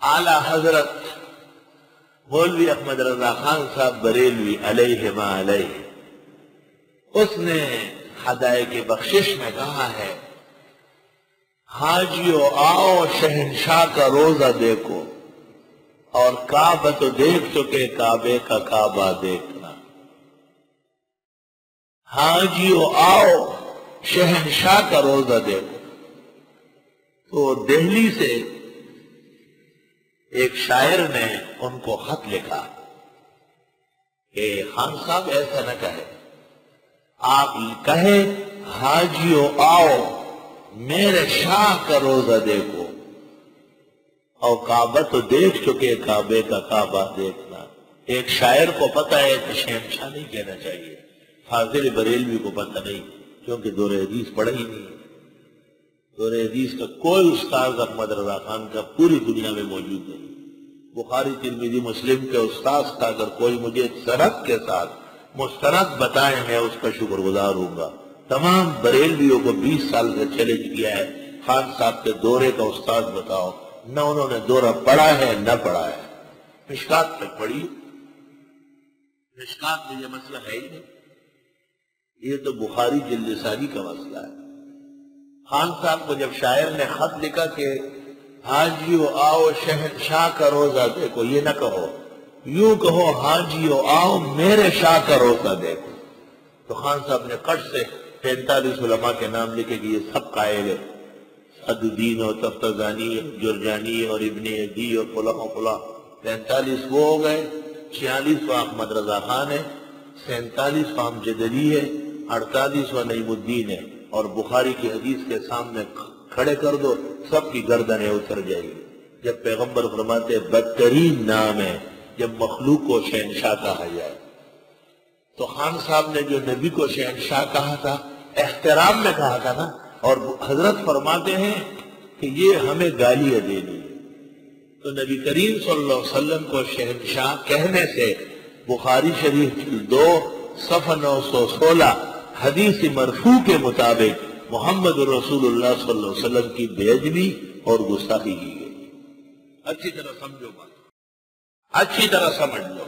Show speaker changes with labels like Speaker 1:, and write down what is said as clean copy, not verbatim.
Speaker 1: اعلی حضرت مولوی احمد رضا خان صاحب بریلوی علیہ ما علیہ، اس نے ہدایت بخشش میں کہا ہے، حاجیو آؤ شہنشاہ کا روزہ دیکھو، اور کعبہ تو دیکھ چکے، کعبے کا کعبہ دیکھنا۔ حاجیو آؤ شہنشاہ کا روزہ دیکھو۔ تو دہلی سے ایک شاعر نے ان کو خط لکھا کہ خان صاحب ایسا نہ کہے، آپ کہے حاجیو آؤ میرے شاہ کا روزہ دیکھو، اور کعبہ تو دیکھ چکے، کعبے کا کعبہ دیکھنا۔ ایک شاعر کو پتہ ہے کہ شہنشاہ نہیں کہنا چاہیے، فاضل بریلوی کو پتہ نہیں، کیونکہ دور حدیث پڑھا ہی نہیں۔ دور حدیث کا کوئی استاد احمد رضا خان کا پوری دنیا میں موجود نہیں۔ بخاری ترمذی مسلم کے استاد کا اگر کوئی مجھے سند کے ساتھ مستند بتائے، میں اس کا شکر گزار ہوں گا۔ تمام بریلویوں کو 20 سال سے چیلنج کیا ہے، خان صاحب کے دورے کا استاد بتاؤ، نہ انہوں نے دورہ پڑھا ہے نہ پڑھا ہے۔ مشکات تک پڑھی، مشکات میں یہ مسئلہ ہے ہی نہیں، یہ تو بخاری جلد ثانی کا مسئلہ ہے۔ خان صاحب کو جب شاعر نے خط لکھا کہ حاجیو آؤ شہنشاہ کا روزہ دیکھو، یہ نہ کہو، یوں کہو حاجیو آؤ میرے شاہ کا روزہ دیکھو، تو خان صاحب نے کٹ سے 45 علماء کے نام لکھے کہ یہ سب قائل ہے، سعد الدین اور تفتزانی جرجانی اور ابن عدی اور فلاں و فلاں۔ 45 وہ ہو گئے، 46 احمد رضا خان ہے، 47 امجد علی ہے، 48 نعیم الدین ہے، اور بخاری کی حدیث کے سامنے کھڑے کر دو، سب کی گردنیں اتر جائیں گی۔ جب پیغمبر فرماتے بدترین نام ہے جب مخلوق کو شہنشاہ کہا جائے، تو خان صاحب نے جو نبی کو شہنشاہ کہا تھا احترام میں کہا تھا نا، اور حضرت فرماتے ہیں کہ یہ ہمیں گالیاں دینی ہے، تو نبی کریم صلی اللہ علیہ وسلم کو شہنشاہ کہنے سے بخاری شریف جلد 2 صفحہ 916 حدیث مرفوع کے مطابق محمد رسول اللہ صلی اللہ علیہ وسلم کی بے ادبی اور گستاخی کی گئی۔ اچھی طرح سمجھو بات، اچھی طرح سمجھ لو۔